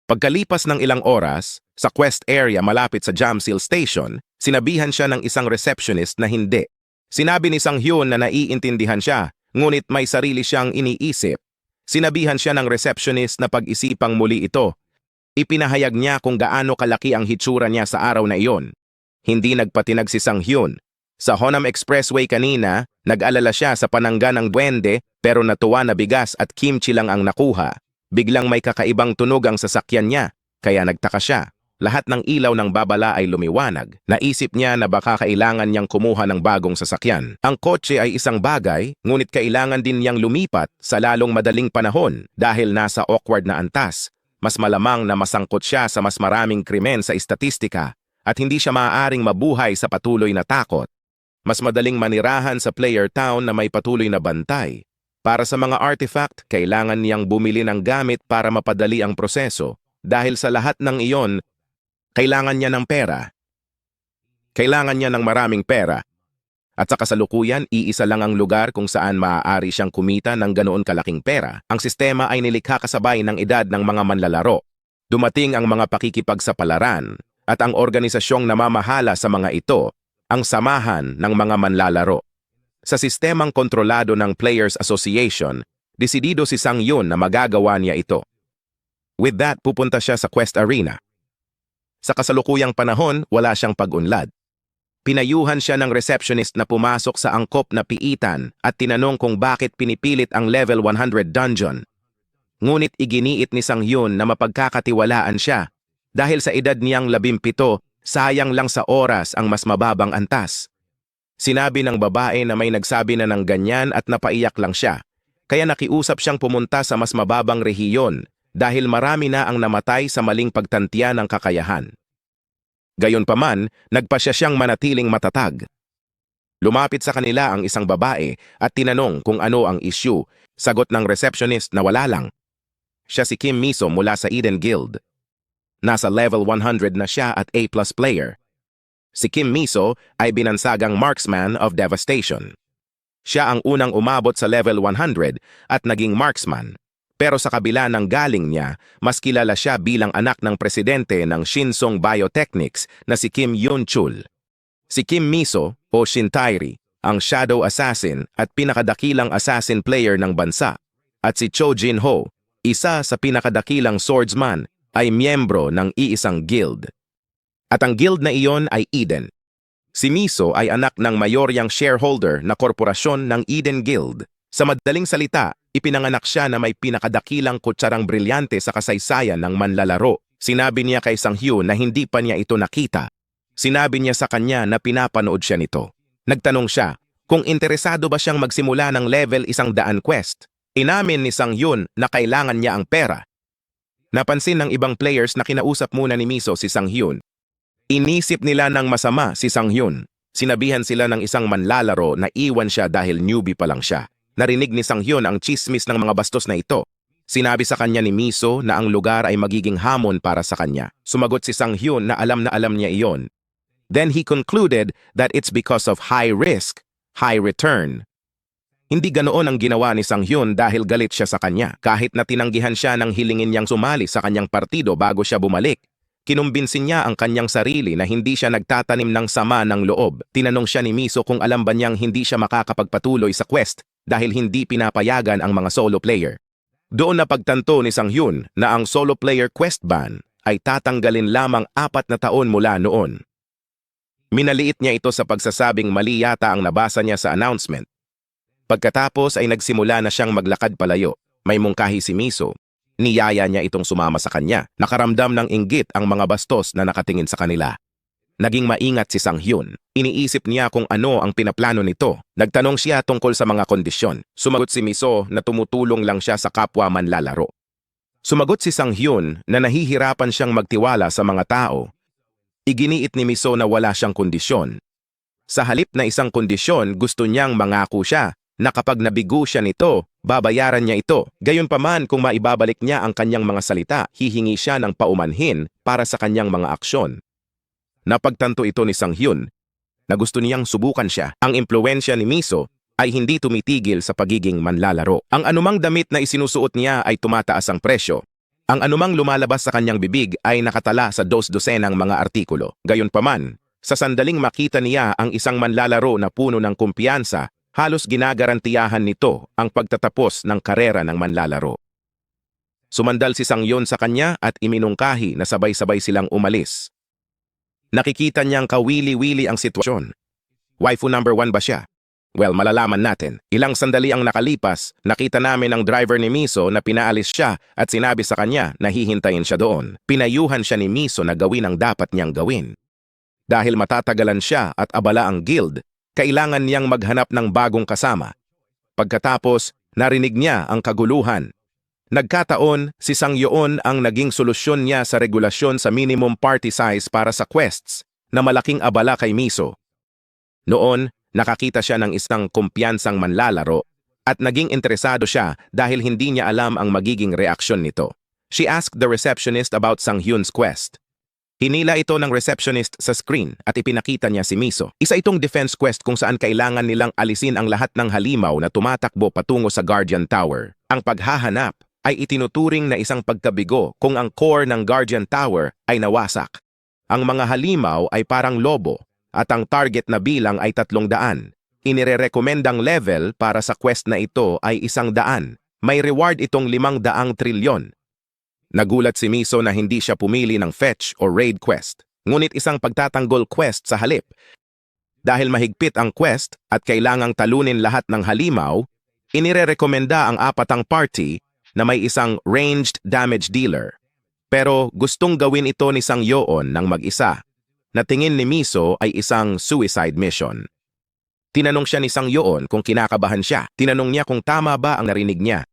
Pagkalipas ng ilang oras, sa quest area malapit sa Jamsil Station, sinabihan siya ng isang receptionist na hindi. Sinabi ni Sang Hyun na naiintindihan siya, ngunit may sarili siyang iniisip. Sinabihan siya ng receptionist na pag-isipang muli ito. Ipinahayag niya kung gaano kalaki ang hitsura niya sa araw na iyon. Hindi nagpatinag si Sang Hyun. Sa Honam Expressway kanina, nag-alala siya sa panangga ng duwende pero natuwa na bigas at kimchi lang ang nakuha. Biglang may kakaibang tunog ang sasakyan niya, kaya nagtaka siya. Lahat ng ilaw ng babala ay lumiwanag. Naisip niya na baka kailangan niyang kumuha ng bagong sasakyan. Ang kotse ay isang bagay, ngunit kailangan din niyang lumipat sa lalong madaling panahon dahil nasa awkward na antas. Mas malamang na masangkot siya sa mas maraming krimen sa istatistika at hindi siya maaaring mabuhay sa patuloy na takot. Mas madaling manirahan sa player town na may patuloy na bantay. Para sa mga artifact, kailangan niyang bumili ng gamit para mapadali ang proseso. Dahil sa lahat ng iyon, kailangan niya ng pera. Kailangan niya ng maraming pera. At sa kasalukuyan, iisa lang ang lugar kung saan maaari siyang kumita ng ganoon kalaking pera. Ang sistema ay nilikha kasabay ng edad ng mga manlalaro. Dumating ang mga pakikipagsapalaran at ang organisasyong namamahala sa mga ito, ang samahan ng mga manlalaro. Sa sistemang kontrolado ng Players Association, desidido si Sang Hyun na magagawa niya ito. With that, pupunta siya sa Quest Arena. Sa kasalukuyang panahon, wala siyang pag-unlad. Pinayuhan siya ng receptionist na pumasok sa angkop na piitan at tinanong kung bakit pinipilit ang level 100 dungeon. Ngunit iginiit ni Sang Hyun na mapagkakatiwalaan siya. Dahil sa edad niyang 17, sayang lang sa oras ang mas mababang antas. Sinabi ng babae na may nagsabi na ng ganyan at napaiyak lang siya. Kaya nakiusap siyang pumunta sa mas mababang rehiyon dahil marami na ang namatay sa maling pagtantiya ng kakayahan. Gayunpaman, nagpasya siyang manatiling matatag. Lumapit sa kanila ang isang babae at tinanong kung ano ang issue. Sagot ng receptionist na wala lang. Siya si Kim Miso mula sa Eden Guild. Nasa level 100 na siya at A+ player. Si Kim Miso ay binansagang marksman of devastation. Siya ang unang umabot sa level 100 at naging marksman. Pero sa kabila ng galing niya, mas kilala siya bilang anak ng presidente ng Shinsong Biotechnics na si Kim Yun-chul. Si Kim Miso o Shin Tairi, ang shadow assassin at pinakadakilang assassin player ng bansa. At si Cho Jin-ho, isa sa pinakadakilang swordsman, ay miyembro ng iisang guild. At ang guild na iyon ay Eden. Si Miso ay anak ng mayoryang shareholder na korporasyon ng Eden Guild. Sa madaling salita, ipinanganak siya na may pinakadakilang kutsarang brilyante sa kasaysayan ng manlalaro. Sinabi niya kay Sang Hyun na hindi pa niya ito nakita. Sinabi niya sa kanya na pinapanood siya nito. Nagtanong siya kung interesado ba siyang magsimula ng level 100 quest. Inamin ni Sang Hyun na kailangan niya ang pera. Napansin ng ibang players na kinausap muna ni Miso si Sang Hyun. Inisip nila ng masama si Sang Hyun. Sinabihan sila ng isang manlalaro na iwan siya dahil newbie pa lang siya. Narinig ni Sang Hyun ang chismis ng mga bastos na ito. Sinabi sa kanya ni Miso na ang lugar ay magiging hamon para sa kanya. Sumagot si Sang Hyun na alam niya iyon. Then he concluded that it's because of high risk, high return. Hindi ganoon ang ginawa ni Sang Hyun dahil galit siya sa kanya. Kahit na tinanggihan siya ng hilingin niyang sumali sa kanyang partido bago siya bumalik. Kinumbinsin niya ang kanyang sarili na hindi siya nagtatanim ng sama ng loob. Tinanong siya ni Miso kung alam ba niyang hindi siya makakapagpatuloy sa quest dahil hindi pinapayagan ang mga solo player. Doon napagtanto ni Sang Hyun na ang solo player quest ban ay tatanggalin lamang 4 na taon mula noon. Minaliit niya ito sa pagsasabing mali yata ang nabasa niya sa announcement. Pagkatapos ay nagsimula na siyang maglakad palayo. May mungkahi si Miso. Niyaya niya itong sumama sa kanya. Nakaramdam ng inggit ang mga bastos na nakatingin sa kanila. Naging maingat si Sang Hyun. Iniisip niya kung ano ang pinaplano nito. Nagtanong siya tungkol sa mga kondisyon. Sumagot si Miso na tumutulong lang siya sa kapwa manlalaro. Sumagot si Sang Hyun na nahihirapan siyang magtiwala sa mga tao. Iginiit ni Miso na wala siyang kondisyon. Sa halip na isang kondisyon, gusto niyang mangako siya na kapag nabigo siya nito, babayaran niya ito. Gayunpaman kung maibabalik niya ang kanyang mga salita, hihingi siya ng paumanhin para sa kanyang mga aksyon. Napagtanto ito ni Sang Hyun na gusto niyang subukan siya. Ang impluwensya ni Miso ay hindi tumitigil sa pagiging manlalaro. Ang anumang damit na isinusuot niya ay tumataas ang presyo. Ang anumang lumalabas sa kanyang bibig ay nakatala sa dos-dosenang mga artikulo. Gayunpaman, sa sandaling makita niya ang isang manlalaro na puno ng kumpiyansa, halos ginagarantiyahan nito ang pagtatapos ng karera ng manlalaro. Sumandal si Sang Hyun sa kanya at iminungkahi na sabay-sabay silang umalis. Nakikita niyang kawili-wili ang sitwasyon. Waifu number 1 ba siya? Well, malalaman natin. Ilang sandali ang nakalipas, nakita namin ang driver ni Miso na pinaalis siya at sinabi sa kanya na hihintayin siya doon. Pinayuhan siya ni Miso na gawin ang dapat niyang gawin. Dahil matatagalan siya at abala ang guild, kailangan niyang maghanap ng bagong kasama. Pagkatapos, narinig niya ang kaguluhan. Nagkataon, si Sang Hyun ang naging solusyon niya sa regulasyon sa minimum party size para sa quests na malaking abala kay Miso. Noon, nakakita siya ng isang kumpiyansang manlalaro at naging interesado siya dahil hindi niya alam ang magiging reaksyon nito. She asked the receptionist about Sang Hyun's quest. Hinila ito ng receptionist sa screen at ipinakita niya si Miso. Isa itong defense quest kung saan kailangan nilang alisin ang lahat ng halimaw na tumatakbo patungo sa Guardian Tower. Ang paghahanap ay itinuturing na isang pagkabigo kung ang core ng Guardian Tower ay nawasak. Ang mga halimaw ay parang lobo at ang target na bilang ay 300. Inirerekomendang level para sa quest na ito ay 100. May reward itong 500 trilyon. Nagulat si Miso na hindi siya pumili ng fetch o raid quest, ngunit isang pagtatanggol quest sa halip. Dahil mahigpit ang quest at kailangang talunin lahat ng halimaw, inirerekomenda ang 4 party na may isang ranged damage dealer. Pero gustong gawin ito ni Sang Hyun ng mag-isa, na tingin ni Miso ay isang suicide mission. Tinanong siya ni Sang Hyun kung kinakabahan siya. Tinanong niya kung tama ba ang narinig niya.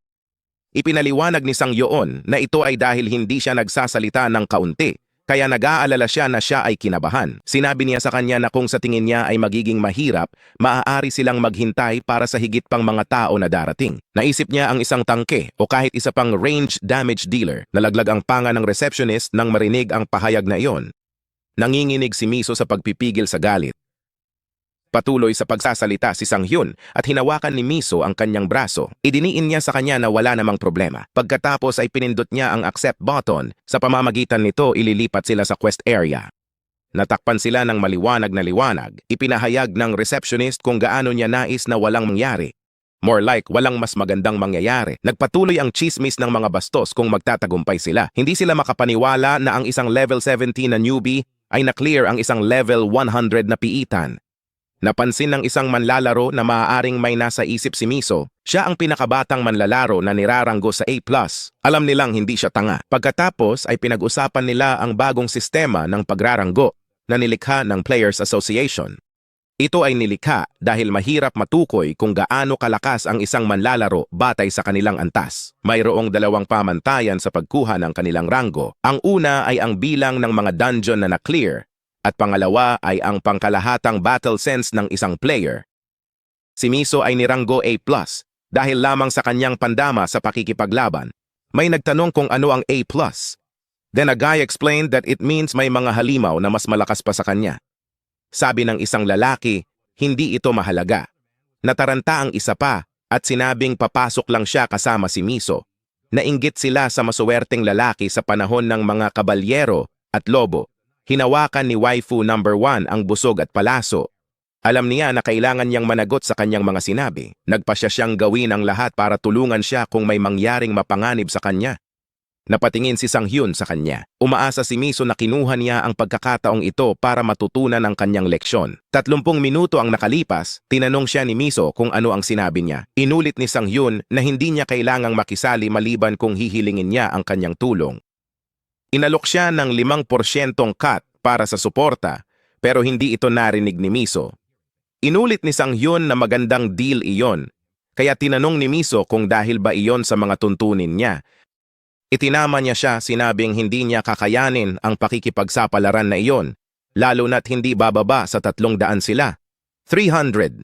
Ipinaliwanag ni Sang Hyun na ito ay dahil hindi siya nagsasalita ng kaunti, kaya nag-aalala siya na siya ay kinabahan. Sinabi niya sa kanya na kung sa tingin niya ay magiging mahirap, maaari silang maghintay para sa higit pang mga tao na darating. Naisip niya ang isang tangke o kahit isa pang range damage dealer. Nalaglag ang panga ng receptionist nang marinig ang pahayag na iyon. Nanginginig si Miso sa pagpipigil sa galit. Patuloy sa pagsasalita si Sang Hyun at hinawakan ni Miso ang kanyang braso. Idiniin niya sa kanya na wala namang problema. Pagkatapos ay pinindot niya ang accept button. Sa pamamagitan nito, ililipat sila sa quest area. Natakpan sila ng maliwanag na liwanag. Ipinahayag ng receptionist kung gaano niya nais na walang mangyari. More like walang mas magandang mangyayari. Nagpatuloy ang chismis ng mga bastos kung magtatagumpay sila. Hindi sila makapaniwala na ang isang level 17 na newbie ay na-clear ang isang level 100 na piitan. Napansin ng isang manlalaro na maaaring may nasa isip si Miso. Siya ang pinakabatang manlalaro na niraranggo sa A+. Alam nilang hindi siya tanga. Pagkatapos ay pinag-usapan nila ang bagong sistema ng pagraranggo na nilikha ng Players Association. Ito ay nilikha dahil mahirap matukoy kung gaano kalakas ang isang manlalaro batay sa kanilang antas. Mayroong 2 pamantayan sa pagkuha ng kanilang ranggo. Ang una ay ang bilang ng mga dungeon na na-clear at pangalawa ay ang pangkalahatang battle sense ng isang player. Si Miso ay niranggo A+, dahil lamang sa kanyang pandama sa pakikipaglaban. May nagtanong kung ano ang A+. Then a guy explained that it means may mga halimaw na mas malakas pa sa kanya. Sabi ng isang lalaki, hindi ito mahalaga. Nataranta ang isa pa at sinabing papasok lang siya kasama si Miso. Nainggit sila sa masuwerteng lalaki sa panahon ng mga kabalyero at lobo. Hinawakan ni waifu number 1 ang busog at palaso. Alam niya na kailangan niyang managot sa kanyang mga sinabi. Nagpasya siyang gawin ang lahat para tulungan siya kung may mangyaring mapanganib sa kanya. Napatingin si Sang Hyun sa kanya. Umaasa si Miso na kinuha niya ang pagkakataong ito para matutunan ang kanyang leksyon. 30 minuto ang nakalipas, tinanong siya ni Miso kung ano ang sinabi niya. Inulit ni Sang Hyun na hindi niya kailangang makisali maliban kung hihilingin niya ang kanyang tulong. Inalok siya ng 5% cut para sa suporta, pero hindi ito narinig ni Miso. Inulit ni Sang Hyun na magandang deal iyon, kaya tinanong ni Miso kung dahil ba iyon sa mga tuntunin niya. Itinama niya siya, sinabing hindi niya kakayanin ang pakikipagsapalaran na iyon, lalo na't hindi bababa sa 300 sila. 300.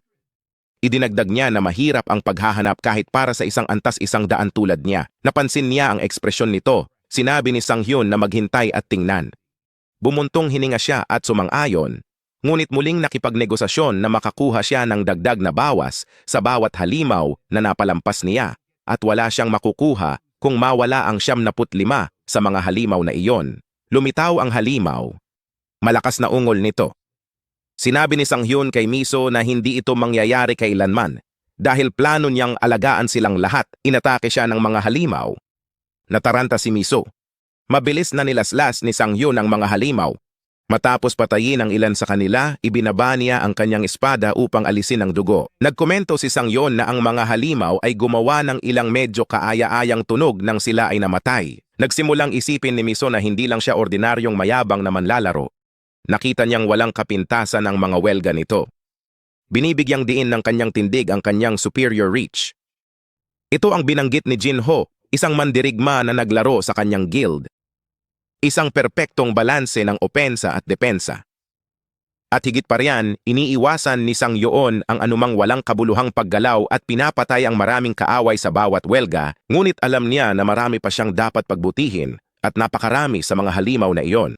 Idinagdag niya na mahirap ang paghahanap kahit para sa isang antas 100 tulad niya. Napansin niya ang ekspresyon nito. Sinabi ni Sang Hyun na maghintay at tingnan. Bumuntong hininga siya at sumang-ayon, ngunit muling nakipagnegosasyon na makakuha siya ng dagdag na bawas sa bawat halimaw na napalampas niya at wala siyang makukuha kung mawala ang 75 sa mga halimaw na iyon. Lumitaw ang halimaw. Malakas na ungol nito. Sinabi ni Sang-hyun kay Miso na hindi ito mangyayari kailanman. Dahil plano niyang alagaan silang lahat, inatake siya ng mga halimaw. Nataranta si Miso. Mabilis na nilaslas ni Sang-hyun ang mga halimaw. Matapos patayin ang ilan sa kanila, ibinaba niya ang kanyang espada upang alisin ang dugo. Nagkomento si Sang-hyun na ang mga halimaw ay gumawa ng ilang medyo kaaya-ayang tunog nang sila ay namatay. Nagsimulang isipin ni Miso na hindi lang siya ordinaryong mayabang na manlalaro. Nakita niyang walang kapintasan ang mga welga nito. Binibigyang diin ng kanyang tindig ang kanyang superior reach. Ito ang binanggit ni Jin-ho, isang mandirigma na naglaro sa kanyang guild. Isang perpektong balanse ng opensa at depensa. At higit pa riyan, iniiwasan ni Sang-hyun ang anumang walang kabuluhang paggalaw at pinapatay ang maraming kaaway sa bawat welga, ngunit alam niya na marami pa siyang dapat pagbutihin at napakarami sa mga halimaw na iyon.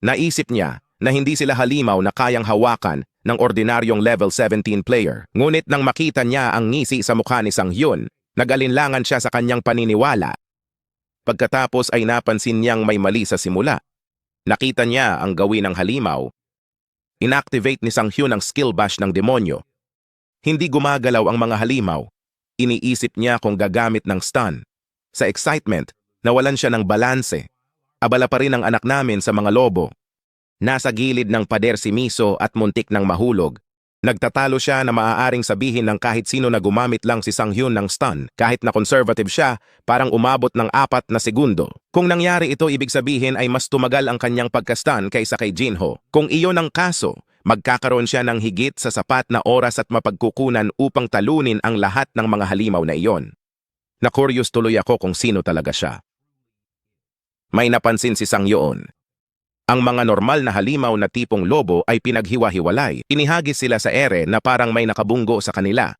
Naisip niya na hindi sila halimaw na kayang hawakan ng ordinaryong level 17 player. Ngunit nang makita niya ang ngisi sa mukha ni Sang-hyun, nag-alinlangan siya sa kanyang paniniwala. Pagkatapos ay napansin niyang may mali sa simula. Nakita niya ang gawin ng halimaw. Inactivate ni Sang-hyun ang skill bash ng demonyo. Hindi gumagalaw ang mga halimaw. Iniisip niya kung gagamit ng stun. Sa excitement, nawalan siya ng balanse. Abala pa rin ang anak namin sa mga lobo. Nasa gilid ng pader si Miso at muntik ng mahulog. Nagtatalo siya na maaaring sabihin ng kahit sino na gumamit lang si Sang-hyun ng stun. Kahit na conservative siya, parang umabot ng 4 na segundo. Kung nangyari ito, ibig sabihin ay mas tumagal ang kanyang pagka-stun kaysa kay Jin-ho. Kung iyon ang kaso, magkakaroon siya ng higit sa sapat na oras at mapagkukunan upang talunin ang lahat ng mga halimaw na iyon. Na-curious tuloy ako kung sino talaga siya. May napansin si Sang-hyun. Ang mga normal na halimaw na tipong lobo ay pinaghiwa-hiwalay. Inihagis sila sa ere na parang may nakabunggo sa kanila.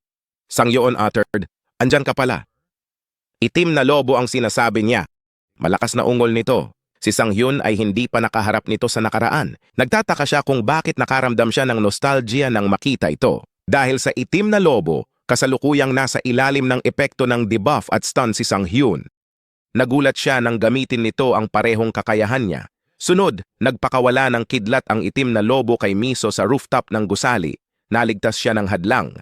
Sang-hyun uttered, "Andyan ka pala." Itim na lobo ang sinasabi niya. Malakas na ungol nito. Si Sang-hyun ay hindi pa nakaharap nito sa nakaraan. Nagtataka siya kung bakit nakaramdam siya ng nostalgia nang makita ito. Dahil sa itim na lobo, kasalukuyang nasa ilalim ng epekto ng debuff at stun si Sang-hyun. Nagulat siya nang gamitin nito ang parehong kakayahan niya. Sunod, nagpakawala ng kidlat ang itim na lobo kay Miso sa rooftop ng gusali. Naligtas siya ng hadlang.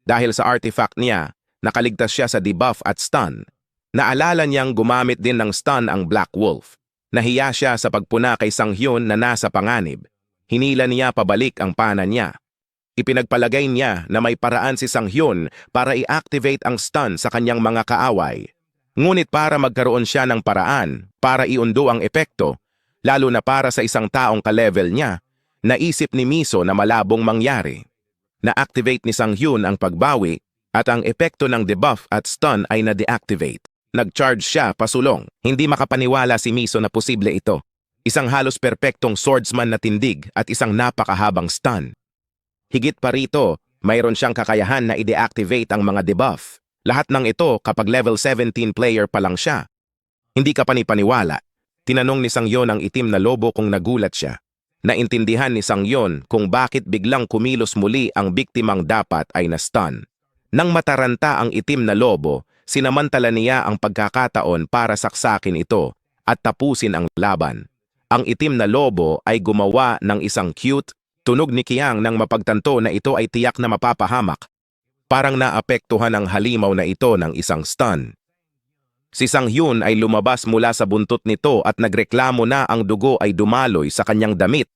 Dahil sa artifact niya, nakaligtas siya sa debuff at stun. Naalala niyang gumamit din ng stun ang Black Wolf. Nahiya siya sa pagpuna kay Sang-hyun na nasa panganib. Hinila niya pabalik ang pana niya. Ipinagpalagay niya na may paraan si Sang-hyun para i-activate ang stun sa kanyang mga kaaway. Ngunit para magkaroon siya ng paraan para iundo ang epekto, lalo na para sa isang taong ka-level niya, naisip ni Miso na malabong mangyari. Na-activate ni Sang-hyun ang pagbawi at ang epekto ng debuff at stun ay na-deactivate. Nag-charge siya pasulong. Hindi makapaniwala si Miso na posible ito. Isang halos perpektong swordsman na tindig at isang napakahabang stun. Higit pa rito, mayroon siyang kakayahan na i-deactivate ang mga debuff. Lahat ng ito kapag level 17 player pa lang siya. Hindi ka panipaniwala. Tinanong ni Sang-hyun ang itim na lobo kung nagulat siya. Naintindihan ni Sang-hyun kung bakit biglang kumilos muli ang biktimang dapat ay na-stun. Nang mataranta ang itim na lobo, sinamantala niya ang pagkakataon para saksakin ito at tapusin ang laban. Ang itim na lobo ay gumawa ng isang cute, tunog ni Kiang nang mapagtanto na ito ay tiyak na mapapahamak. Parang naapektuhan ang halimaw na ito ng isang stun. Si Sang-hyun ay lumabas mula sa buntot nito at nagreklamo na ang dugo ay dumaloy sa kanyang damit.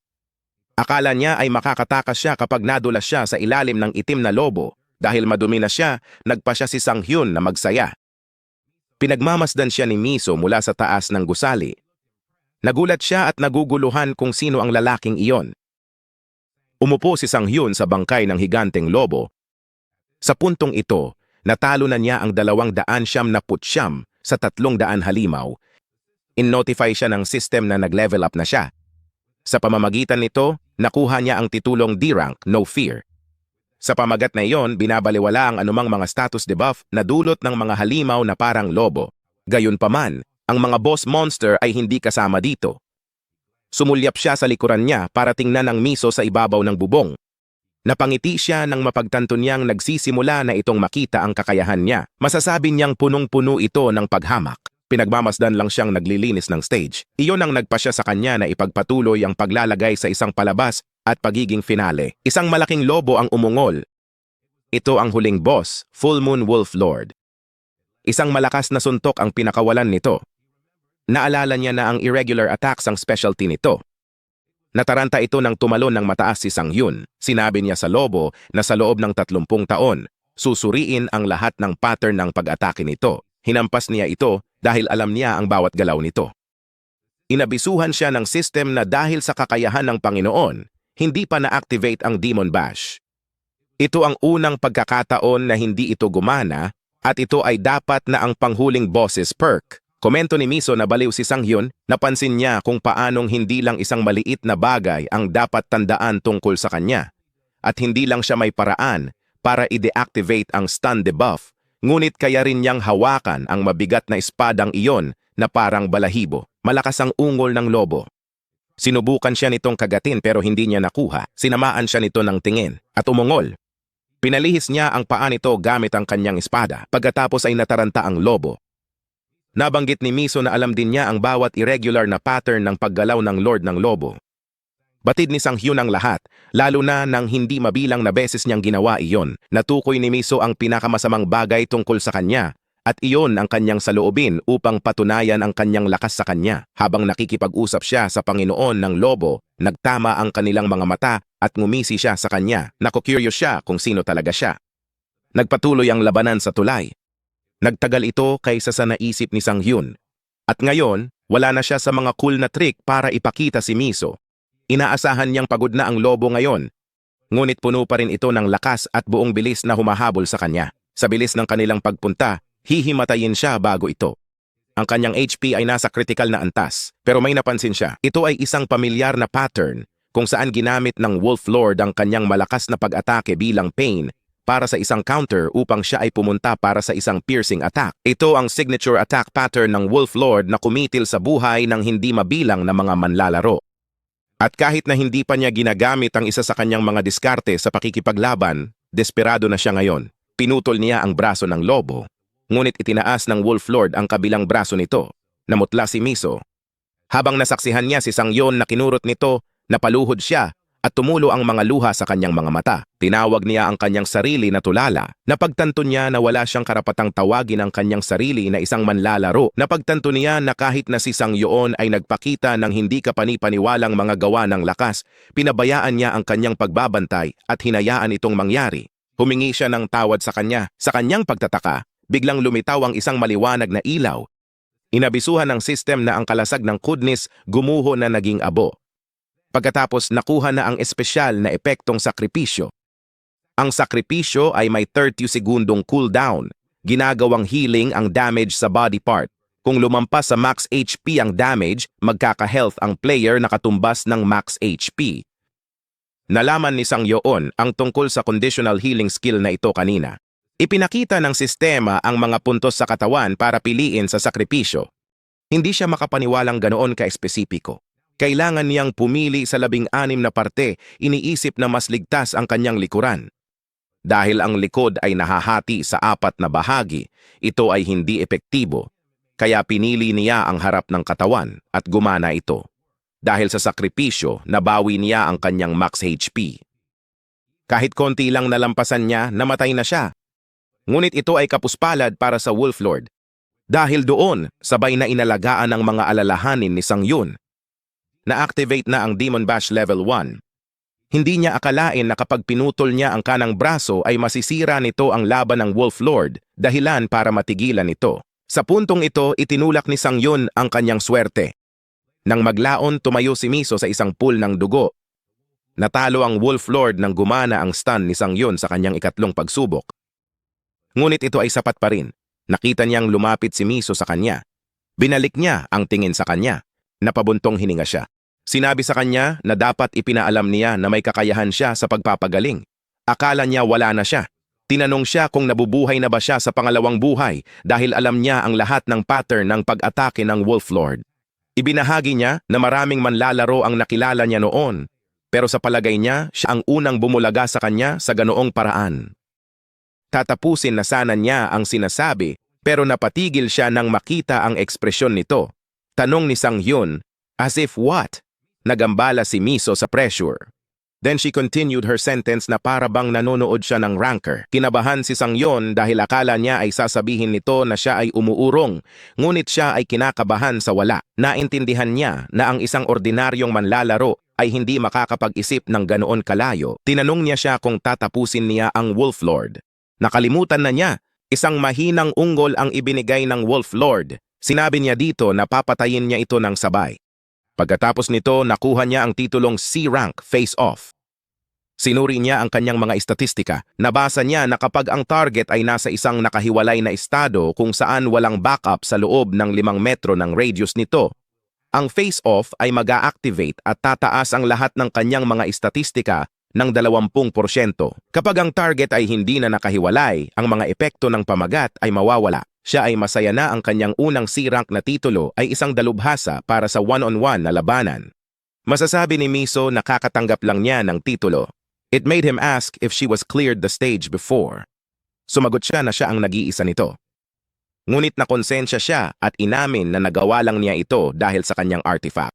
Akala niya ay makakatakas siya kapag nadulas siya sa ilalim ng itim na lobo. Dahil madumi na siya, nagpa siya si Sang-hyun na magsaya. Pinagmamasdan siya ni Miso mula sa taas ng gusali. Nagulat siya at naguguluhan kung sino ang lalaking iyon. Umupo si Sang-hyun sa bangkay ng higanteng lobo. Sa puntong ito, natalo na niya ang 290 sa 300 halimaw. In-notify siya ng system na nag-level up na siya. Sa pamamagitan nito, nakuha niya ang titulong D-rank, No Fear. Sa pamagat na iyon, binabaliwala ang anumang mga status debuff na dulot ng mga halimaw na parang lobo. Gayunpaman, ang mga boss monster ay hindi kasama dito. Sumulyap siya sa likuran niya para tingnan ang Miso sa ibabaw ng bubong. Napangiti siya nang mapagtanto niyang nagsisimula na itong makita ang kakayahan niya. Masasabi niyang punong-puno ito ng paghamak. Pinagmamasdan lang siyang naglilinis ng stage. Iyon ang nagpasya sa kanya na ipagpatuloy ang paglalagay sa isang palabas at pagiging finale. Isang malaking lobo ang umungol. Ito ang huling boss, Full Moon Wolf Lord. Isang malakas na suntok ang pinakawalan nito. Naalala niya na ang irregular attacks ang specialty nito. Nataranta ito nang tumalon ng mataas si Sang Yun. Sinabi niya sa lobo na sa loob ng 30 taon, susuriin ang lahat ng pattern ng pag-atake nito. Hinampas niya ito dahil alam niya ang bawat galaw nito. Inabisuhan siya ng system na dahil sa kakayahan ng Panginoon, hindi pa na-activate ang Demon Bash. Ito ang unang pagkakataon na hindi ito gumana at ito ay dapat na ang panghuling boss's perk. Komento ni Miso na baliw si Sang Hyun, napansin niya kung paanong hindi lang isang maliit na bagay ang dapat tandaan tungkol sa kanya. At hindi lang siya may paraan para i-deactivate ang stun debuff, ngunit kaya rin niyang hawakan ang mabigat na espadang iyon na parang balahibo. Malakas ang ungol ng lobo. Sinubukan siya nitong kagatin pero hindi niya nakuha. Sinamaan siya nito ng tingin at umungol. Pinalihis niya ang paa nito gamit ang kanyang espada. Pagkatapos ay nataranta ang lobo. Nabanggit ni Miso na alam din niya ang bawat irregular na pattern ng paggalaw ng Lord ng Lobo. Batid ni Sang Hyun ang lahat, lalo na nang hindi mabilang na beses niyang ginawa iyon. Natukoy ni Miso ang pinakamasamang bagay tungkol sa kanya, at iyon ang kanyang saloobin upang patunayan ang kanyang lakas sa kanya. Habang nakikipag-usap siya sa Panginoon ng Lobo, nagtama ang kanilang mga mata at ngumisi siya sa kanya. Naku-curious siya kung sino talaga siya. Nagpatuloy ang labanan sa tulay. Nagtagal ito kaysa sa naisip ni Sang Hyun. At ngayon, wala na siya sa mga cool na trick para ipakita si Miso. Inaasahan niyang pagod na ang lobo ngayon. Ngunit puno pa rin ito ng lakas at buong bilis na humahabol sa kanya. Sa bilis ng kanilang pagpunta, hihimatayin siya bago ito. Ang kanyang HP ay nasa critical na antas. Pero may napansin siya. Ito ay isang pamilyar na pattern kung saan ginamit ng Wolf Lord ang kanyang malakas na pag-atake bilang pain para sa isang counter upang siya ay pumunta para sa isang piercing attack. Ito ang signature attack pattern ng Wolf Lord na kumitil sa buhay ng hindi mabilang na mga manlalaro. At kahit na hindi pa niya ginagamit ang isa sa kanyang mga diskarte sa pakikipaglaban, desperado na siya ngayon. Pinutol niya ang braso ng lobo, ngunit itinaas ng Wolf Lord ang kabilang braso nito. Namutla si Miso. Habang nasaksihan niya si Sang Yun na kinurot nito, napaluhod siya at tumulo ang mga luha sa kanyang mga mata. Tinawag niya ang kanyang sarili na tulala. Napagtanto niya na wala siyang karapatang tawagin ang kanyang sarili na isang manlalaro. Napagtanto niya na kahit na si Sang Yun ay nagpakita ng hindi kapani-paniwalang mga gawa ng lakas, pinabayaan niya ang kanyang pagbabantay at hinayaan itong mangyari. Humingi siya ng tawad sa kanya. Sa kanyang pagtataka, biglang lumitaw ang isang maliwanag na ilaw. Inabisuhan ng system na ang kalasag ng kudnis gumuho na naging abo. Pagkatapos nakuha na ang espesyal na epektong sakripisyo. Ang sakripisyo ay may 30 segundong cooldown. Ginagawang healing ang damage sa body part. Kung lumampas sa max HP ang damage, magkaka-health ang player na katumbas ng max HP. Nalaman ni Sang Yun ang tungkol sa conditional healing skill na ito kanina. Ipinakita ng sistema ang mga puntos sa katawan para piliin sa sakripisyo. Hindi siya makapaniwalang ganoon ka-espesipiko. Kailangan niyang pumili sa 16 na parte, iniisip na mas ligtas ang kanyang likuran. Dahil ang likod ay nahahati sa 4 na bahagi, ito ay hindi epektibo. Kaya pinili niya ang harap ng katawan at gumana ito. Dahil sa sakripisyo, nabawi niya ang kanyang max HP. Kahit konti lang nalampasan niya, namatay na siya. Ngunit ito ay kapuspalad para sa Wolf Lord. Dahil doon, sabay na inalagaan ang mga alalahanin ni Sang Yun. Na-activate na ang Demon Bash Level 1. Hindi niya akalain na kapag pinutol niya ang kanang braso ay masisira nito ang laban ng Wolf Lord, dahilan para matigilan ito. Sa puntong ito, itinulak ni Sang Yun ang kanyang swerte. Nang maglaon, tumayo si Miso sa isang pool ng dugo. Natalo ang Wolf Lord nang gumana ang stun ni Sang Yun sa kanyang ikatlong pagsubok. Ngunit ito ay sapat pa rin. Nakita niyang lumapit si Miso sa kanya. Binalik niya ang tingin sa kanya. Napabuntong hininga siya. Sinabi sa kanya na dapat ipinaalam niya na may kakayahan siya sa pagpapagaling. Akala niya wala na siya. Tinanong siya kung nabubuhay na ba siya sa pangalawang buhay dahil alam niya ang lahat ng pattern ng pag-atake ng Wolf Lord. Ibinahagi niya na maraming manlalaro ang nakilala niya noon, pero sa palagay niya, siya ang unang bumulaga sa kanya sa ganoong paraan. Tatapusin na sana niya ang sinasabi, Pero napatigil siya nang makita ang ekspresyon nito. Tanong ni Sang-hyun, as if what? Nagambala si Miso sa pressure. Then she continued her sentence na para bang nanonood siya ng ranker. Kinabahan si Sang-hyun dahil akala niya ay sasabihin nito na siya ay umuurong, ngunit siya ay kinakabahan sa wala. Naintindihan niya na ang isang ordinaryong manlalaro ay hindi makakapag-isip ng ganoon kalayo. Tinanong niya siya kung tatapusin niya ang Wolf Lord. Nakalimutan na niya, isang mahinang unggol ang ibinigay ng Wolf Lord. Sinabi niya dito na papatayin niya ito ng sabay. Pagkatapos nito, nakuha niya ang titulong C-Rank Face-Off. Sinuri niya ang kanyang mga istatistika. Nabasa niya na kapag ang target ay nasa isang nakahiwalay na estado kung saan walang backup sa loob ng 5 metro ng radius nito, ang face-off ay mag-a-activate at tataas ang lahat ng kanyang mga istatistika ng 20%. Kapag ang target ay hindi na nakahiwalay, ang mga epekto ng pamagat ay mawawala. Siya ay masaya na ang kanyang unang C-Rank na titulo ay isang dalubhasa para sa one-on-one na labanan. Masasabi ni Miso na kakatanggap lang niya ng titulo. It made him ask if she was cleared the stage before. Sumagot siya na siya ang nag-iisa nito. Ngunit nakonsensya siya at inamin na nagawa lang niya ito dahil sa kanyang artifact.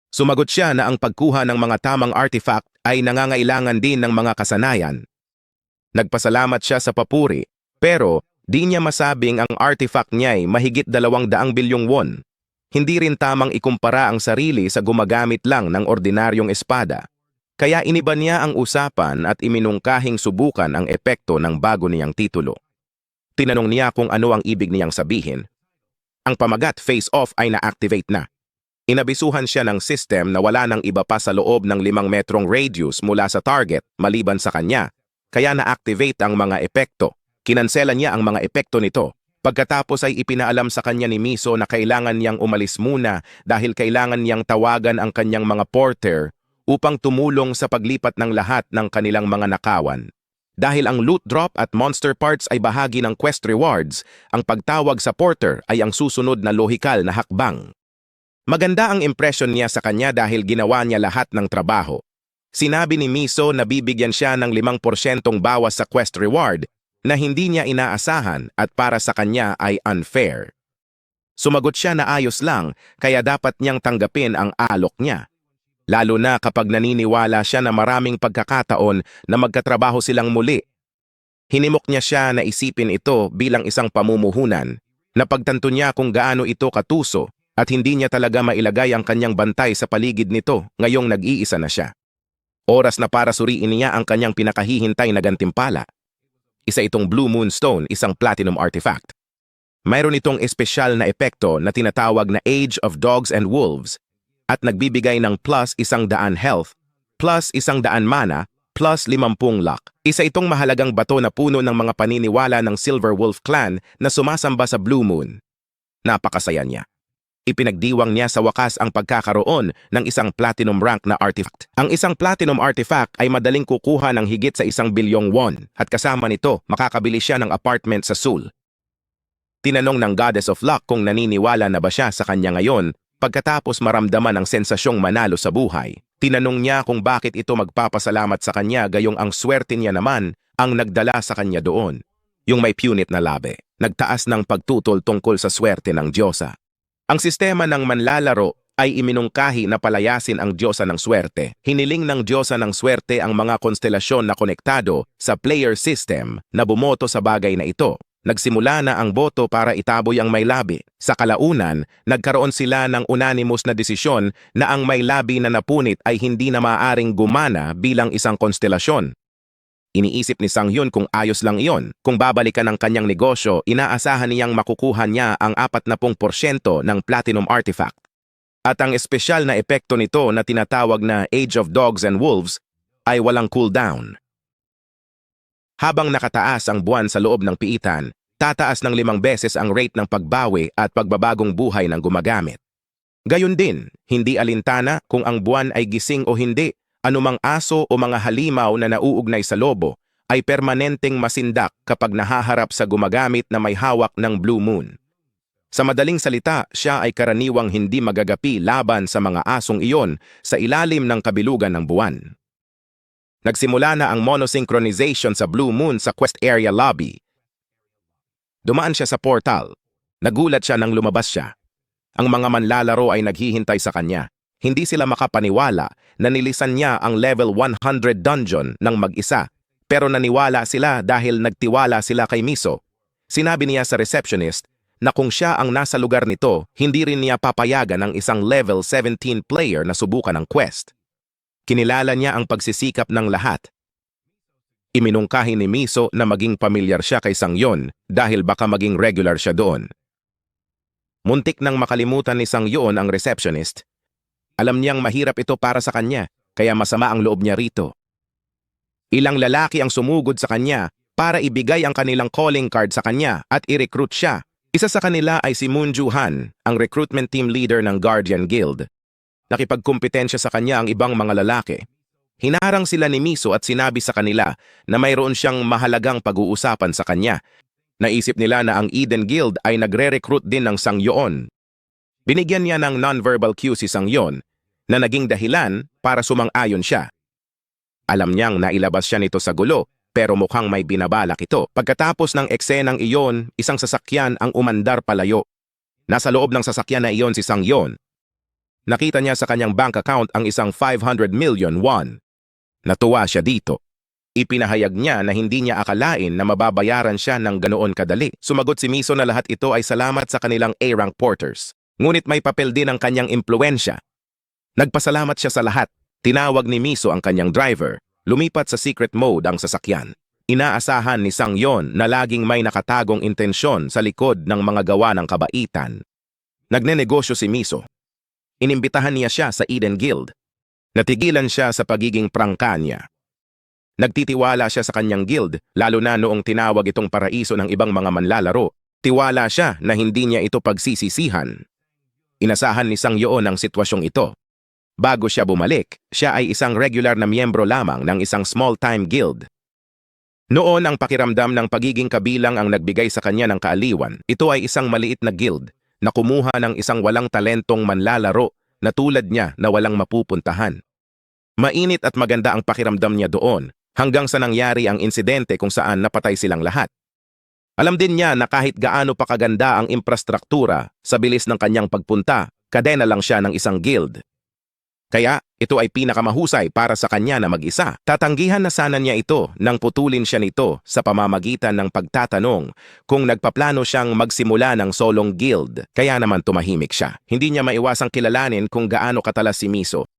Sumagot siya na ang pagkuha ng mga tamang artifact ay nangangailangan din ng mga kasanayan. Nagpasalamat siya sa papuri, pero di niya masabing ang artifact niya ay mahigit 200 bilyong won. Hindi rin tamang ikumpara ang sarili sa gumagamit lang ng ordinaryong espada. Kaya iniba niya ang usapan at iminungkahing subukan ang epekto ng bago niyang titulo. Tinanong niya kung ano ang ibig niyang sabihin. Ang pamagat face-off ay na-activate na. Inabisuhan siya ng system na wala nang iba pa sa loob ng 5 metrong radius mula sa target maliban sa kanya, kaya na-activate ang mga epekto. Kinansela niya ang mga epekto nito. Pagkatapos ay ipinaalam sa kanya ni Miso na kailangan niyang umalis muna dahil kailangan niyang tawagan ang kanyang mga porter upang tumulong sa paglipat ng lahat ng kanilang mga nakawan. Dahil ang loot drop at monster parts ay bahagi ng quest rewards, ang pagtawag sa porter ay ang susunod na lohikal na hakbang. Maganda ang impression niya sa kanya dahil ginawa niya lahat ng trabaho. Sinabi ni Miso na bibigyan siya ng 5% bawas sa quest reward na hindi niya inaasahan at para sa kanya ay unfair. Sumagot siya na ayos lang kaya dapat niyang tanggapin ang alok niya. Lalo na kapag naniniwala siya na maraming pagkakataon na magkatrabaho silang muli. Hinimok niya siya na isipin ito bilang isang pamumuhunan. Napagtanto niya kung gaano ito katuso at hindi niya talaga mailagay ang kanyang bantay sa paligid nito ngayong nag-iisa na siya. Oras na para suriin niya ang kanyang pinakahihintay na gantimpala. Isa itong Blue Moon Stone, isang platinum artifact. Mayroon itong espesyal na epekto na tinatawag na Age of Dogs and Wolves at nagbibigay ng plus 100 health, plus 100 mana, plus 50 luck. Isa itong mahalagang bato na puno ng mga paniniwala ng Silver Wolf Clan na sumasamba sa Blue Moon. Napakasaya niya. Ipinagdiwang niya sa wakas ang pagkakaroon ng isang platinum rank na artifact. Ang isang platinum artifact ay madaling kukuha ng higit sa 1 bilyong won at kasama nito makakabili siya ng apartment sa Seoul. Tinanong ng Goddess of Luck kung naniniwala na ba siya sa kanya ngayon pagkatapos maramdaman ang sensasyong manalo sa buhay. Tinanong niya kung bakit ito magpapasalamat sa kanya gayong ang swerte niya naman ang nagdala sa kanya doon. Yung may punit na labi, nagtaas ng pagtutol tungkol sa swerte ng Diyosa. Ang sistema ng manlalaro ay iminungkahi na palayasin ang Diyosa ng swerte. Hiniling ng Diyosa ng swerte ang mga konstelasyon na konektado sa player system na bumoto sa bagay na ito. Nagsimula na ang boto para itaboy ang may labi. Sa kalaunan, nagkaroon sila ng unanimous na desisyon na ang may labi na napunit ay hindi na maaaring gumana bilang isang konstelasyon. Iniisip ni Sang-hyun kung ayos lang iyon. Kung babalikan ang kanyang negosyo, inaasahan niyang makukuha niya ang 40% ng platinum artifact. At ang espesyal na epekto nito na tinatawag na Age of Dogs and Wolves ay walang cooldown. Habang nakataas ang buwan sa loob ng piitan, tataas ng 5 beses ang rate ng pagbawi at pagbabagong buhay ng gumagamit. Gayon din, hindi alintana kung ang buwan ay gising o hindi, anumang aso o mga halimaw na nauugnay sa lobo ay permanenteng masindak kapag nahaharap sa gumagamit na may hawak ng Blue Moon. Sa madaling salita, siya ay karaniwang hindi magagapi laban sa mga asong iyon sa ilalim ng kabilugan ng buwan. Nagsimula na ang monosynchronization sa Blue Moon sa Quest Area Lobby. Dumaan siya sa portal. Nagulat siya nang lumabas siya. Ang mga manlalaro ay naghihintay sa kanya. Hindi sila makapaniwala na nilisan niya ang level 100 dungeon ng mag-isa. Pero naniwala sila dahil nagtiwala sila kay Miso. Sinabi niya sa receptionist na kung siya ang nasa lugar nito, hindi rin niya papayagan ng isang level 17 player na subukan ang quest. Kinilala niya ang pagsisikap ng lahat. Iminungkahi ni Miso na maging pamilyar siya kay Sang-yon dahil baka maging regular siya doon. Muntik nang makalimutan ni Sang-yon ang receptionist. Alam niyang mahirap ito para sa kanya, kaya masama ang loob niya rito. Ilang lalaki ang sumugod sa kanya para ibigay ang kanilang calling card sa kanya at i-recruit siya. Isa sa kanila ay si Moon Ju-han, ang recruitment team leader ng Guardian Guild. Nakipagkumpetensya sa kanya ang ibang mga lalaki. Hinarang sila ni Miso at sinabi sa kanila na mayroon siyang mahalagang pag-uusapan sa kanya. Naisip nila na ang Eden Guild ay nagre-recruit din ng Sang-yon. Binigyan niya ng non-verbal cue si Sang-yon na naging dahilan para sumang-ayon siya. Alam niyang nailabas siya nito sa gulo, pero mukhang may binabalak ito. Pagkatapos ng eksenang iyon, isang sasakyan ang umandar palayo. Nasa loob ng sasakyan na iyon si Sang-yon. Nakita niya sa kanyang bank account ang isang 500 million won. Natuwa siya dito. Ipinahayag niya na hindi niya akalain na mababayaran siya ng ganoon kadali. Sumagot si Miso na lahat ito ay salamat sa kanilang A-rank porters. Ngunit may papel din ang kanyang impluensya. Nagpasalamat siya sa lahat. Tinawag ni Miso ang kanyang driver. Lumipat sa secret mode ang sasakyan. Inaasahan ni Sang-yon na laging may nakatagong intensyon sa likod ng mga gawa ng kabaitan. Nagnenegosyo si Miso. Inimbitahan niya siya sa Eden Guild. Natigilan siya sa pagiging prangka niya. Nagtitiwala siya sa kanyang guild, lalo na noong tinawag itong paraiso ng ibang mga manlalaro. Tiwala siya na hindi niya ito pagsisisihan. Inasahan ni Sang-yon ang sitwasyong ito. Bago siya bumalik, siya ay isang regular na miyembro lamang ng isang small-time guild. Noon ang pakiramdam ng pagiging kabilang ang nagbigay sa kanya ng kaaliwan. Ito ay isang maliit na guild na kumuha ng isang walang talentong manlalaro na tulad niya na walang mapupuntahan. Mainit at maganda ang pakiramdam niya doon hanggang sa nangyari ang insidente kung saan napatay silang lahat. Alam din niya na kahit gaano pa kaganda ang infrastruktura sa bilis ng kanyang pagpunta, kadena lang siya ng isang guild. Kaya ito ay pinakamahusay para sa kanya na mag-isa. Tatanggihan na sana niya ito nang putulin siya nito sa pamamagitan ng pagtatanong kung nagpaplano siyang magsimula ng solong guild. Kaya naman tumahimik siya. Hindi niya maiwasang kilalanin kung gaano katalas si Miso.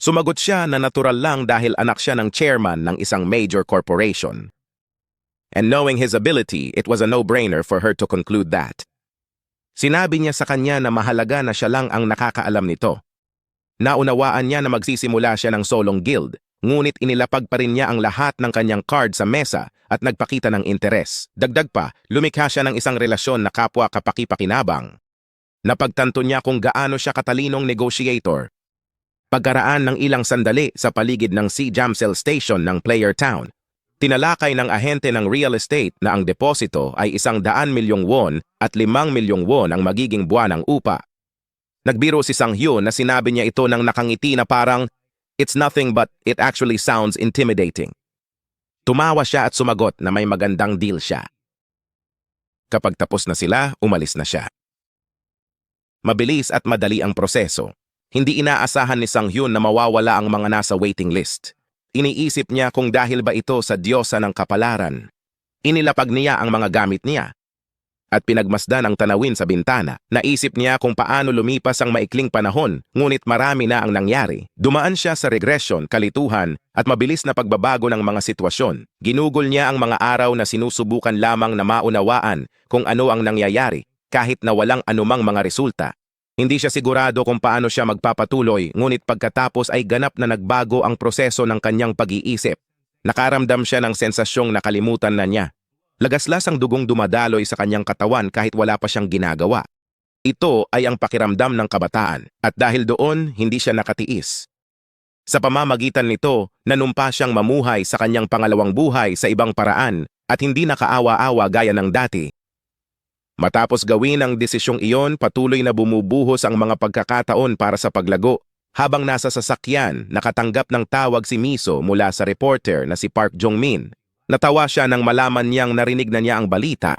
Sumagot siya na natural lang dahil anak siya ng chairman ng isang major corporation. And knowing his ability, it was a no-brainer for her to conclude that. Sinabi niya sa kanya na mahalaga na siya lang ang nakakaalam nito. Naunawaan niya na magsisimula siya ng solong guild, ngunit inilapag pa rin niya ang lahat ng kanyang card sa mesa at nagpakita ng interes. Dagdag pa, lumikha siya ng isang relasyon na kapwa kapaki-pakinabang. Napagtanto niya kung gaano siya katalinong negotiator. Pagkaraan ng ilang sandali sa paligid ng Sea Jamsil Station ng Player Town, tinalakay ng ahente ng real estate na ang deposito ay 100 milyong won at 5 milyong won ang magiging buwanang upa. Nagbiro si Sang-yon na sinabi niya ito ng nakangiti na parang, "It's nothing but it actually sounds intimidating." Tumawa siya at sumagot na may magandang deal siya. Kapag tapos na sila, umalis na siya. Mabilis at madali ang proseso. Hindi inaasahan ni Sang-yon na mawawala ang mga nasa waiting list. Iniisip niya kung dahil ba ito sa diyosa ng kapalaran. Inilapag niya ang mga gamit niya at pinagmasdan ang tanawin sa bintana. Naisip niya kung paano lumipas ang maikling panahon, ngunit marami na ang nangyari. Dumaan siya sa regression, kalituhan, at mabilis na pagbabago ng mga sitwasyon. Ginugol niya ang mga araw na sinusubukan lamang na maunawaan kung ano ang nangyayari, kahit na walang anumang mga resulta. Hindi siya sigurado kung paano siya magpapatuloy, ngunit pagkatapos ay ganap na nagbago ang proseso ng kanyang pag-iisip. Nakaramdam siya ng sensasyong nakalimutan na niya. Lagaslas ang dugong dumadaloy sa kanyang katawan kahit wala pa siyang ginagawa. Ito ay ang pakiramdam ng kabataan, at dahil doon, hindi siya nakatiis. Sa pamamagitan nito, nanumpa siyang mamuhay sa kanyang pangalawang buhay sa ibang paraan at hindi nakaawa-awa gaya ng dati. Matapos gawin ang desisyong iyon, patuloy na bumubuhos ang mga pagkakataon para sa paglago. Habang nasa sasakyan, nakatanggap ng tawag si Miso mula sa reporter na si Park Jong-min. Natawa siya nang malaman niyang narinig na niya ang balita.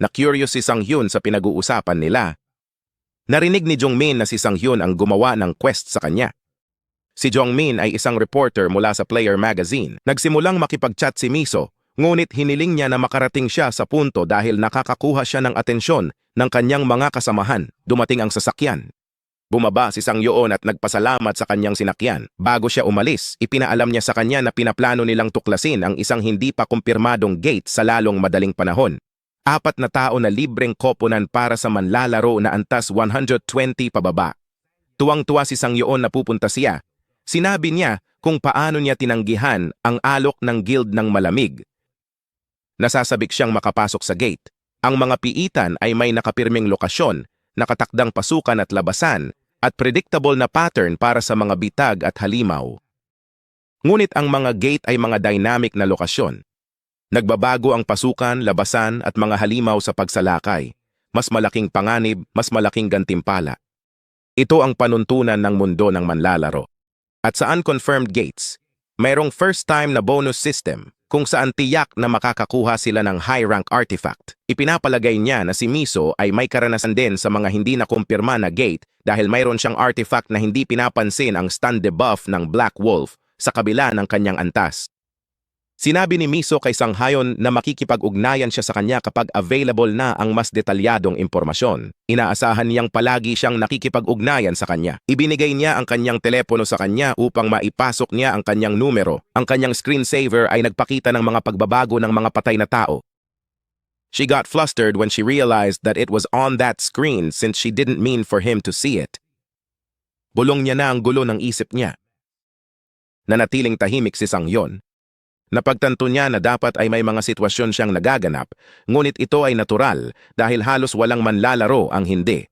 Na-curious si Sang-hyun sa pinag-uusapan nila. Narinig ni Jongmin na si Sang-hyun ang gumawa ng quest sa kanya. Si Jongmin ay isang reporter mula sa Player Magazine. Nagsimulang makipag-chat si Miso, ngunit hiniling niya na makarating siya sa punto dahil nakakakuha siya ng atensyon ng kanyang mga kasamahan. Dumating ang sasakyan. Bumaba si Sang-hyun at nagpasalamat sa kanyang sinakyan. Bago siya umalis, ipinaalam niya sa kanya na pinaplano nilang tuklasin ang isang hindi pa kumpirmadong gate sa lalong madaling panahon. 4 na tao na libreng koponan para sa manlalaro na antas 120 pababa. Tuwang-tuwa si Sang-hyun na pupunta siya. Sinabi niya kung paano niya tinanggihan ang alok ng guild ng malamig. Nasasabik siyang makapasok sa gate. Ang mga piitan ay may nakapirming lokasyon, nakatakdang pasukan at labasan, at predictable na pattern para sa mga bitag at halimaw. Ngunit ang mga gate ay mga dynamic na lokasyon. Nagbabago ang pasukan, labasan at mga halimaw sa pagsalakay. Mas malaking panganib, mas malaking gantimpala. Ito ang panuntunan ng mundo ng manlalaro. At sa unconfirmed gates, mayroong first-time na bonus system kung saan tiyak na makakakuha sila ng high-rank artifact. Ipinapalagay niya na si Miso ay may karanasan din sa mga hindi nakumpirma na gate dahil mayroon siyang artifact na hindi pinapansin ang stun debuff ng Black Wolf sa kabila ng kanyang antas. Sinabi ni Miso kay Sang-hyun na makikipag-ugnayan siya sa kanya kapag available na ang mas detalyadong impormasyon. Inaasahan niyang palagi siyang nakikipag-ugnayan sa kanya. Ibinigay niya ang kanyang telepono sa kanya upang maipasok niya ang kanyang numero. Ang kanyang screensaver ay nagpakita ng mga pagbabago ng mga patay na tao. She got flustered when she realized that it was on that screen since she didn't mean for him to see it. Bulong niya na ang gulo ng isip niya. Nanatiling tahimik si Sang-hyun. Napagtanto niya na dapat ay may mga sitwasyon siyang nagaganap, ngunit ito ay natural dahil halos walang manlalaro ang hindi.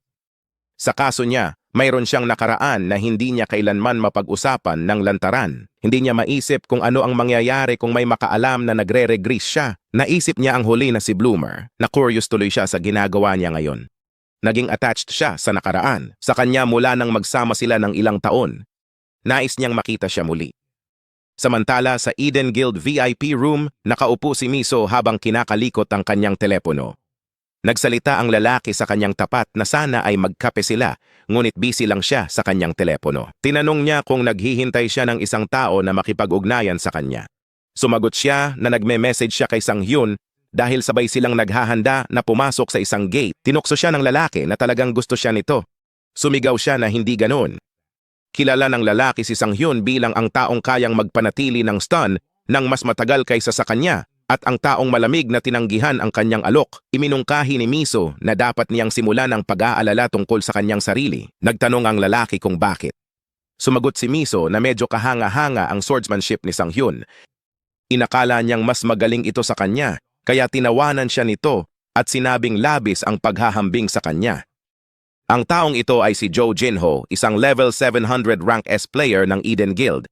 Sa kaso niya, mayroon siyang nakaraan na hindi niya kailanman mapag-usapan ng lantaran. Hindi niya maisip kung ano ang mangyayari kung may makaalam na nagre-regress siya. Naisip niya ang huli na si Bloomer, na curious tuloy siya sa ginagawa niya ngayon. Naging attached siya sa nakaraan, sa kanya mula nang magsama sila ng ilang taon. Nais niyang makita siya muli. Samantala sa Eden Guild VIP room, nakaupo si Miso habang kinakalikot ang kanyang telepono. Nagsalita ang lalaki sa kanyang tapat na sana ay magkape sila, ngunit busy lang siya sa kanyang telepono. Tinanong niya kung naghihintay siya ng isang tao na makipag-ugnayan sa kanya. Sumagot siya na nagme-message siya kay Sang-hyun dahil sabay silang naghahanda na pumasok sa isang gate. Tinukso siya ng lalaki na talagang gusto siya nito. Sumigaw siya na hindi ganoon. Kilala ng lalaki si Sang-hyun bilang ang taong kayang magpanatili ng stun ng mas matagal kaysa sa kanya at ang taong malamig na tinanggihan ang kanyang alok. Iminungkahi ni Miso na dapat niyang simulan ang pag-aalala tungkol sa kanyang sarili. Nagtanong ang lalaki kung bakit. Sumagot si Miso na medyo kahanga-hanga ang swordsmanship ni Sang-hyun. Inakala niyang mas magaling ito sa kanya, kaya tinawanan siya nito at sinabing labis ang paghahambing sa kanya. Ang taong ito ay si Jo Jinho, isang level 700 rank S player ng Eden Guild.